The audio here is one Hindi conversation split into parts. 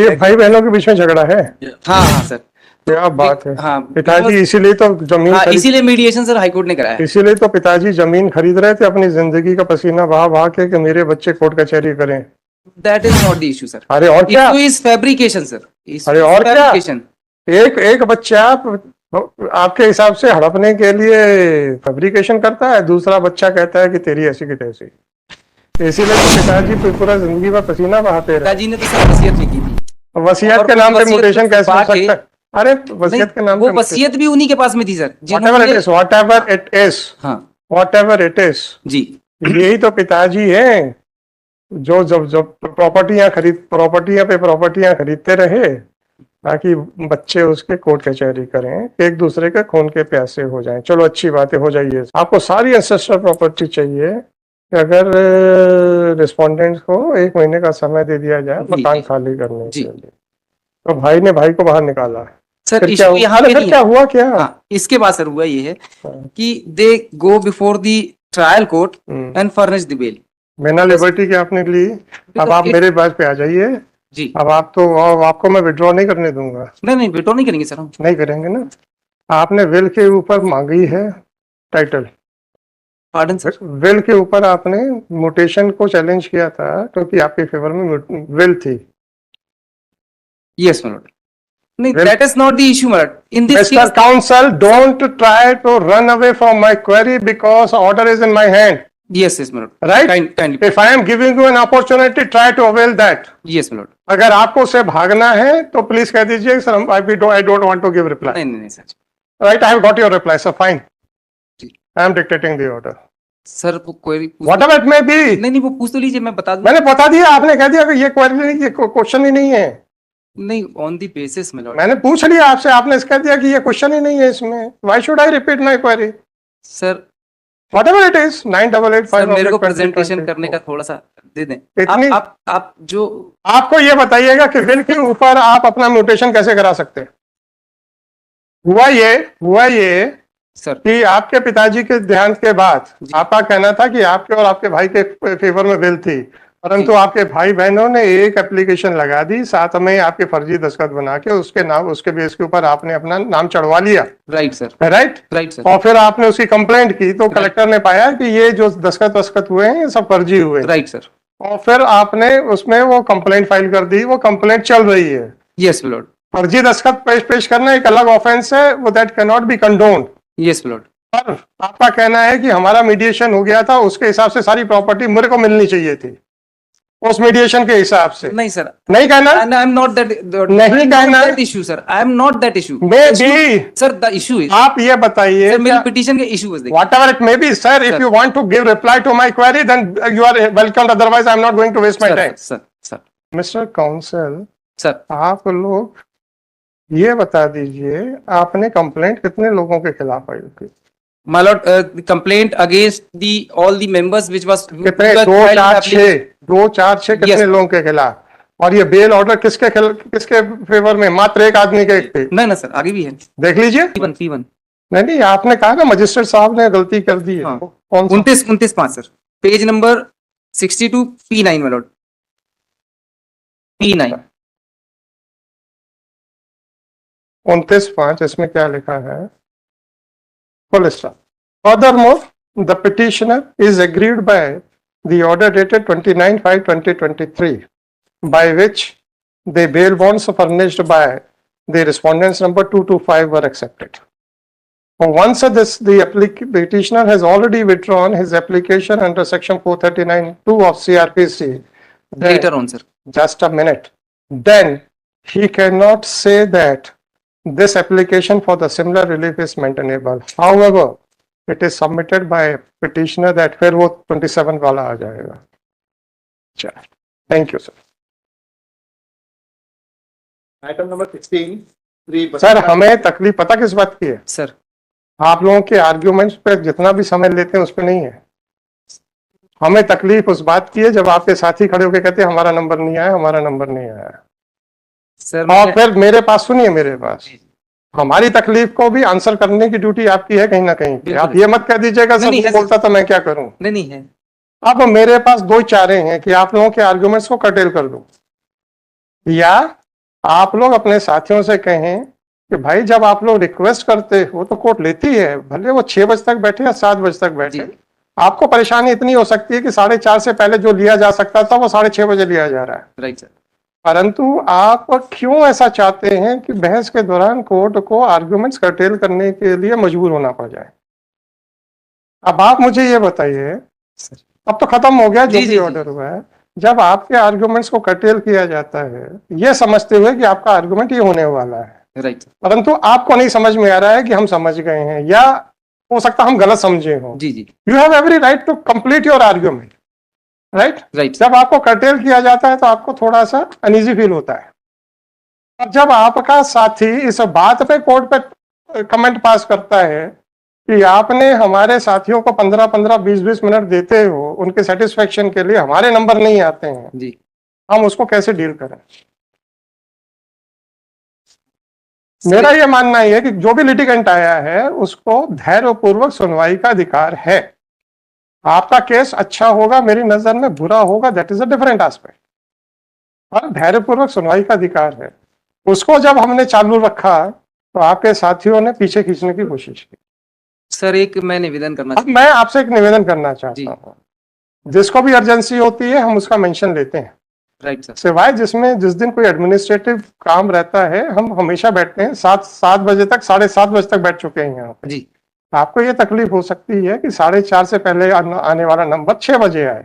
ये भाई बहनों के बीच में झगड़ा है? हाँ हाँ सर, क्या बात है। हाँ पिताजी इसीलिए तो जमीन हाँ, खरीद, इसीलिए मीडिएशन सर हाईकोर्ट ने कराया है। इसीलिए तो पिताजी जमीन खरीद रहे थे अपनी जिंदगी का पसीना बहा बहा के कि मेरे बच्चे कोर्ट कचहरी करें। That is not the issue sir. अरे और क्या, इशू इज फैब्रिकेशन सर। अरे और क्या, फैब्रिकेशन। एक एक बच्चा आपके हिसाब से हड़पने के लिए फैब्रिकेशन करता है, दूसरा बच्चा कहता है कि तेरी ऐसी की तैसी। इसीलिए तो पिताजी पूरा जिंदगी में पसीना बहाते रहे। पिताजी ने तो सर वसीयत लिखी थी। वसीयत के नाम पे म्यूटेशन कैसे हो सकता है? अरे वसीयत के नाम वो पे वसीयत भी उन्हीं के पास में थी sir, whatever it is, whatever it is, हाँ व्हाटएवर इट इज, जी, यही तो पिताजी हैं जो जब जब प्रॉपर्टियां पे प्रॉपर्टियां खरीदते रहे ताकि बच्चे उसके कोर्ट कचहरी करें, एक दूसरे के खून के प्यासे हो जाएं। चलो अच्छी बात है, हो जाइए। आपको सारी एंसेस्ट्रल प्रॉपर्टी चाहिए कि अगर रिस्पोंडेंट्स को 1 महीने का समय दे दिया जाए मकान खाली करने के लिए। तो भाई ने भाई को बाहर निकाला सर। फिर क्या हुआ? यहाँ पे क्या हुआ क्या? हाँ, इसके बाद सर हुआ ये है कि they go before the trial court and furnish the bail. बिना लिबर्टी के आपने ली। अब आप मेरे बात पे आ जाइए जी। अब आप तो, आपको मैं विड्रॉ नहीं करने दूंगा। नहीं विड्रॉ नहीं करेंगे सर हम। नहीं करेंगे ना। आपने विल के ऊपर मांगी है टाइटल। Pardon sir? विल के ऊपर आपने म्यूटेशन को चैलेंज किया था क्योंकि आपके फेवर में विल थी। Yes ma'am. नहीं, that is not the issue, madam. In this Mr. case, Counsel, don't try to run away from my query because order is in my hand. yes, madam. Right? Kindly. If I am giving you an opportunity, try to avail that. Yes, madam. अगर आपको उससे भागना है तो प्लीज कह दीजिए sir, I don't want to give reply. नहीं sir. Right, I have got your reply, so fine. I am dictating the order. Sir वो query Whatever it may be. नहीं वो पूछ तो लीजिए, मैं बता दूं। मैंने बता दिया, आपने कह दिया कि ये क्वेरी नहीं, ये क्वेश्चन ही नहीं है। नहीं, ऑन द बेसिस में मैंने पूछ लिया आपसे, आपने कह दिया कि ये क्वेश्चन ही नहीं है इसमें। Why should I repeat my query? Sir whatever it is 9885। मेरे को प्रेजेंटेशन करने का थोड़ा सा दे दें। इतनी आप जो आपको ये बताइएगा कि विल के ऊपर आप अपना म्यूटेशन कैसे करा सकते हैं? हुआ ये सर कि आपके पिताजी के देहांत के बाद आपका कहना था कि आपके और आपके भाई के फेवर में विल थी, परंतु आपके भाई बहनों ने एक एप्लीकेशन लगा दी, साथ में आपके फर्जी दस्तखत बना के उसके नाम, उसके बेस के ऊपर आपने अपना नाम चढ़वा लिया। Right sir. Right sir. और फिर आपने उसकी कंप्लेंट की तो कलेक्टर ने पाया कि ये जो दस्तखत हुए हैं ये सब फर्जी हुए। Right sir. और फिर आपने उसमें वो कंप्लेंट फाइल कर दी, वो कंप्लेंट चल रही है। Yes lord. फर्जी दस्तखत पेश करना एक अलग ऑफेंस है, वो that can not be condoned. Yes lord. पर आपका कहना है कि हमारा मीडिएशन हो गया था, उसके हिसाब से सारी प्रॉपर्टी मेरे को मिलनी चाहिए थी, उस मीडिएशन के हिसाब से। नहीं सर, नहीं कहना। आई एम नॉट दैट, नहीं कहना issue sir. I am not that issue. May be sir, the issue is, आप ये बताइए मेरे पिटीशन के issue is whatever it may B sir, if you want to give reply to my query then you are welcome, otherwise I am not going to waste my time. Sir mister counsel sir, आप लोग ये बता दीजिए आपने कंप्लेंट कितने लोगों के खिलाफ आई थी? My lord, complaint against all the members which was कितने? 2, 4, 6 कितने लोगों के खिलाफ? और ये बेल ऑर्डर किसके फेवर में? मात्र एक आदमी के थे। नहीं ना सर, आगे भी है, देख लीजिए। P1 नहीं आपने कहा ना मजिस्ट्रेट साहब ने गलती कर दी है। हाँ। कौन सा? 29-5 sir, page number 62 P9 my lord, P9 29(5) इसमें क्या लिखा है? Furthermore, the petitioner is aggrieved by the order dated 29/5/2023, by which the bail bonds furnished by the respondents number 225 were accepted. Once the petitioner has already withdrawn his application under section 439(2) of CRPC. later on sir. Just a minute. Then he cannot say that this application for the similar relief is maintainable. However, it is submitted by petitioner that फिर वो 27 वाला आ जाएगा। चलो, thank you sir. Item number 16। Sir हमें तकलीफ पता किस बात की है? सर आप लोगों के आर्ग्यूमेंट्स पे जितना भी समय लेते हैं उस पे नहीं है। हमें तकलीफ उस बात की है जब आपके साथी खड़े होकर कहते हैं हमारा नंबर नहीं आया, हमारा नंबर नहीं आया। सर और फिर मेरे पास सुनिए, मेरे पास हमारी तकलीफ को भी आंसर करने की ड्यूटी आपकी है कहीं ना कहीं। आप ये मत कह दीजिएगा सब नहीं, बोलता तो मैं क्या करूं। नहीं है। अब मेरे पास 2 चारे हैं कि आप लोगों के आर्गुमेंट्स को कर्टेल कर दूं या आप लोग अपने साथियों से कहें कि भाई जब आप लोग रिक्वेस्ट करते हो तो कोर्ट लेती है, भले वो 6 बजे तक बैठे या 7 बजे तक बैठे। जी। आपको परेशानी इतनी हो सकती है कि 4:30 से पहले जो लिया जा सकता था वो 6:30 बजे लिया जा रहा है। Right sir. परंतु आप क्यों ऐसा चाहते हैं कि बहस के दौरान कोर्ट को आर्गुमेंट्स कर्टेल करने के लिए मजबूर होना पड़ जाए? अब आप मुझे ये बताइए, सर। अब तो खत्म हो गया जो जी, भी जी, ऑर्डर हुआ है, जब आपके आर्गुमेंट्स को कर्टेल किया जाता है ये समझते हुए कि आपका आर्गुमेंट ये होने वाला है, राइट सर। परंतु आपको नहीं समझ में आ रहा है कि हम समझ गए हैं या हो सकता हम गलत समझे हो। जी जी। You have every right to complete your argument, right? Right. जब आपको कर्टेल किया जाता है तो आपको थोड़ा सा अनईजी फील होता है। और जब आपका साथी इस बात पे कोर्ट पे कमेंट पास करता है कि आपने हमारे साथियों को 15-15, 20-20 मिनट देते हो उनके सेटिस्फेक्शन के लिए, हमारे नंबर नहीं आते हैं, जी। हम उसको कैसे डील करें? सर, मेरा ये मानना है कि जो भी लिटिगेंट आया है उसको धैर्यपूर्वक सुनवाई का अधिकार है। आपका केस अच्छा होगा, मेरी नजर में बुरा होगा, that is a different aspect, पर धैर्यपूर्वक सुनवाई का अधिकार है। उसको जब हमने चालू रखा तो आपके साथियों ने पीछे खींचने की कोशिश की। सर एक मैं निवेदन करना अब मैं आपसे एक निवेदन करना चाहता हूँ, जिसको भी अर्जेंसी होती है हम उसका मेंशन लेते हैं, राइट सर। सिवाय जिस दिन कोई एडमिनिस्ट्रेटिव काम रहता है हम हमेशा बैठते हैं। 7 बजे तक, 7:30 बजे तक बैठ चुके हैं यहाँ पे। जी। आपको ये तकलीफ हो सकती है कि 4:30 से पहले आने वाला नंबर 6 बजे आए।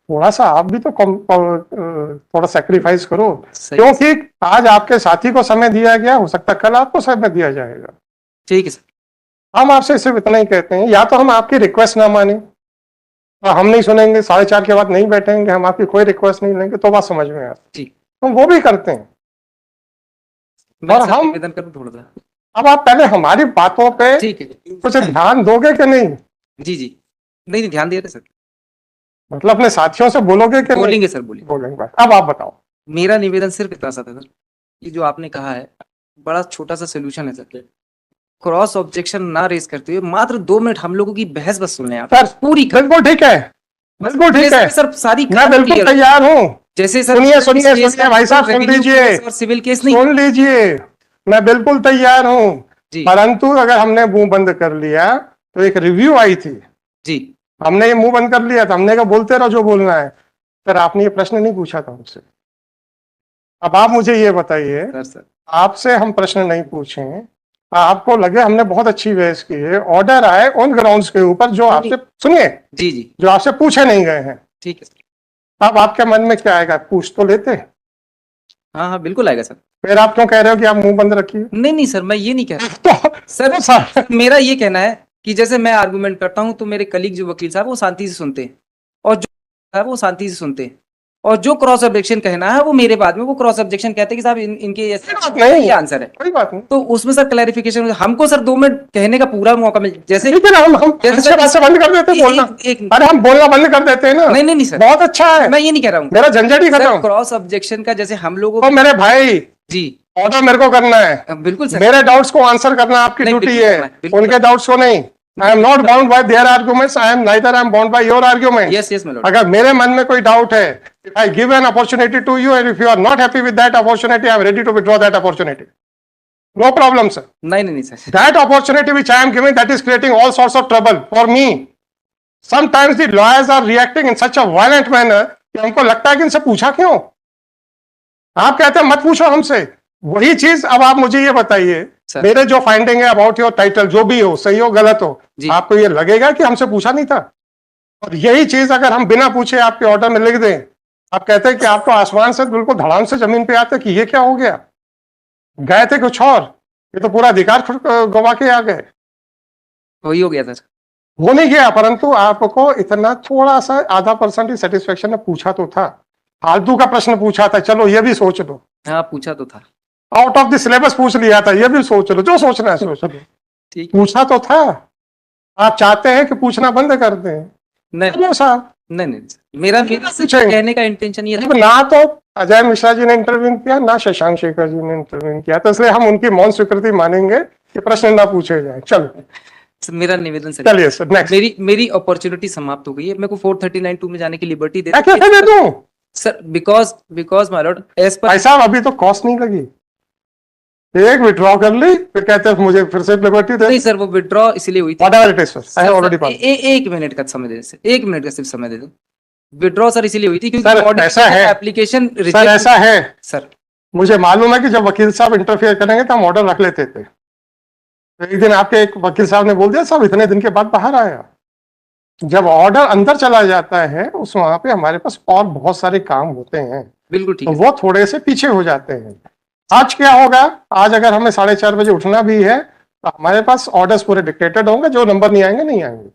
थोड़ा सा आप भी तो थोड़ा सेक्रीफाइस करो, सही। क्योंकि आज आपके साथी को समय दिया गया, हो सकता है कल आपको समय दिया जाएगा। ठीक है सर। हम आपसे सिर्फ इतना ही कहते हैं, या तो हम आपकी रिक्वेस्ट ना माने और हम नहीं सुनेंगे, 4:30 के बाद नहीं बैठेंगे, हम आपकी कोई रिक्वेस्ट नहीं लेंगे, तो बात समझ में आती। ठीक। हम वो भी करते हैं। मैं और सर हम निवेदन करूं थोड़ा सा। अब आप पहले हमारी बातों पे ठीक है। कुछ ध्यान दोगे कि नहीं? जी जी। नहीं नहीं, ध्यान दिया था सर। मतलब अपने साथियों से बोलोगे कि नहीं? बोलेंगे सर, बोलिए। बोलेंगे। बात अब आप बताओ। मेरा निवेदन सिर्फ इतना सा था सर, ये जो आपने कहा है बड़ा छोटा सा सोल्यूशन है सर। क्रॉस ऑब्जेक्शन ना रेज करते हुए मात्र 2 मिनट हम लोगों की बहस बस सुन लें आप। सर पूरी बिल्कुल ठीक है, बिल्कुल ठीक है सर, सारी मैं बिल्कुल तैयार हूँ। जैसे सर सुनिए सुनिए सुनिए भाई साहब, सुन लीजिए, और सिविल केस नहीं। सुन लीजिए, मैं बिल्कुल तैयार हूँ, जी परंतु अगर हमने मुंह बंद कर लिया तो एक रिव्यू आई थी, जी। हमने ये मुंह बंद कर लिया था, हमने कहा बोलते रहो जो बोलना है। सर आपने ये प्रश्न नहीं पूछा था मुझसे। अब आप मुझे ये बताइए, सर आपसे हम प्रश्न नहीं पूछे, आपको लगे हमने बहुत अच्छी बहस की है, ऑर्डर आए उन ग्राउंड्स के ऊपर जो आपसे, सुनिए, जी जी। जो आपसे पूछे नहीं गए हैं, ठीक है सर। अब आपके मन में क्या आएगा? पूछ तो लेते। हाँ हाँ बिल्कुल आएगा सर। फिर आप क्यों कह रहे हो कि आप मुंह बंद रखिए? नहीं नहीं सर, मैं ये नहीं कह रहा तो सर। सर मेरा ये कहना है कि जैसे मैं आर्गुमेंट करता हूं तो मेरे कलीग जो वकील साहब वो शांति से सुनते हैं, और जो है वो शांति से सुनते हैं, और जो क्रॉस ऑब्जेक्शन कहना है वो मेरे बाद में वो क्रॉस ऑब्जेक्शन कहते हैं कि साहब इनके नहीं, ये आंसर है, कोई बात नहीं। तो उसमें सर क्लैरिफिकेशन हमको सर 2 मिनट कहने का पूरा मौका मिल, जैसे ठीक है ना, हम जैसे अच्छे बात से बंद कर देते हैं बोलना। एक अरे हम बोलना बंद कर देते हैं ना। नहीं नहीं नहीं सर, बहुत अच्छा है, मैं ये नहीं कह रहा हूँ मेरा झंझट ही खत्म। क्रॉस ऑब्जेक्शन का जैसे हम लोगों तो मेरे भाई, जी ऑर्डर मेरे को करना है, बिल्कुल सर। मेरे डाउट्स को आंसर करना आपकी नहीं, ड्यूटी बिल्कुल है, करना है, बिल्कुल उनके डाउट्स को नहीं। आई am not bound by there arguments, I am neither I am bound by your arguments. Yes yes my अगर मेरे मन में कोई डाउट है, if I give an opportunity to you and if you are not happy with that opportunity, I am ready to withdraw that opportunity. No problem, sir. नहीं नहीं नहीं sir. That opportunity which I am giving, that is creating all sorts of trouble for me. Sometimes the lawyers are reacting in such a violent manner कि हमको लगता है कि इनसे पूछा क्यों? आप कहते हैं मत पूछो हमसे, वही चीज अब आप मुझे ये बताइए, सर। मेरे जो फाइंडिंग है अबाउट योर टाइटल, जो भी हो, सही हो गलत हो, जी। आपको ये लगेगा कि हमसे पूछा नहीं था? और यही चीज अगर हम बिना पूछे आपके ऑर्डर में लिख दें, आप कहते हैं कि आप तो आसमान से बिल्कुल धड़ाम से जमीन पे आते कि ये क्या हो गया, गए थे कुछ और, ये तो पूरा अधिकार गवा के आ गए। वही हो गया सर। वो नहीं गया, परंतु आपको इतना थोड़ा सा आधा % ही सेटिस्फेक्शन ने पूछा तो था, फालतू का प्रश्न पूछा था, चलो ये भी सोच लो, हाँ पूछा तो था, आउट ऑफ द सिलेबस पूछ लिया था, ये भी सोच लो, जो सोचना है सोच लो, ठीक। पूछा तो था। आप चाहते हैं कि पूछना बंद कर दें? नहीं चलो साहब, नहीं नहीं, मेरा पूछेंगे। कहने का इंटेंशन ये था, अब ना तो अजय मिश्रा जी ने इंटरव्यू किया, ना शशांक शेखर जी ने इंटरव्यू किया, तो इसलिए हम उनकी मौन स्वीकृति मानेंगे कि प्रश्न ना पूछे जाए। चलो मेरा निवेदन सर, चलिए सर नेक्स्ट। मेरी अपॉर्चुनिटी समाप्त हो गई है, मेरे को 439(2) में जाने की लिबर्टी दे कैसे दे दूं? Sir because my lord as per भाई साहब अभी तो कॉस्ट नहीं लगी, एक विड्रॉ कर ली फिर कहते हैं मुझे फिर से लिबर्टी दे, नहीं सर, वो विड्रॉ इसलिए हुई थी। Whatever it is I have already pass. एक मिनट का समय दे सर, एक मिनट का सिर्फ समय दे दो। विड्रॉ सर इसलिए हुई थी सर, क्योंकि ऐसा है। एप्लीकेशन सर ऐसा है, सर मुझे मालूम है कि जब वकील साहब इंटरफेयर करेंगे तो हम ऑर्डर रख लेते थे। तो एक दिन आपके एक वकील साहब ने बोल दिया साहब इतने दिन के बाद बाहर आया। जब ऑर्डर अंदर चला जाता है उस वहां पे हमारे पास और बहुत सारे काम होते हैं, बिल्कुल ठीक तो है। वो थोड़े से पीछे हो जाते हैं। आज क्या होगा, आज अगर हमें 4:30 बजे उठना भी है तो हमारे पास ऑर्डर्स पूरे डिक्टेटेड होंगे, जो नंबर नहीं आएंगे नहीं आएंगे,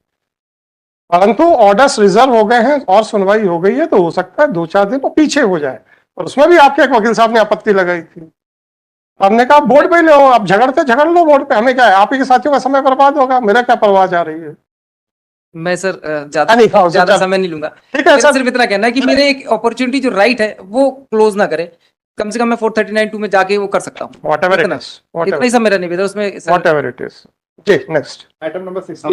परंतु ऑर्डर्स रिजर्व हो गए हैं और सुनवाई हो गई है तो हो सकता है 2-4 दिन वो पीछे हो जाए। और उसमें भी आपके एक वकील साहब ने आपत्ति लगाई थी, हमने कहा बोर्ड पे ही लो, आप झगड़ लो बोर्ड पे, हमें क्या है, आप ही के साथियों का समय बर्बाद होगा, मेरा क्या परवाह जा रही है। मैं सर नहीं, हाँ, ज्यादा चल। समय नहीं लूंगा। ठीक है मेरा सर, सिर्फ इतना कहना है कि मेरे एक अपॉर्चुनिटी जो राइट है वो क्लोज ना करे, कम से कम मैं 439(2) में जाके वो कर सकता हूँ। व्हाटएवर इट इतना इज, इतना ही सब मेरा निवेदन उसमें सर। Whatever it is. जी नेक्स्ट। Item number 16.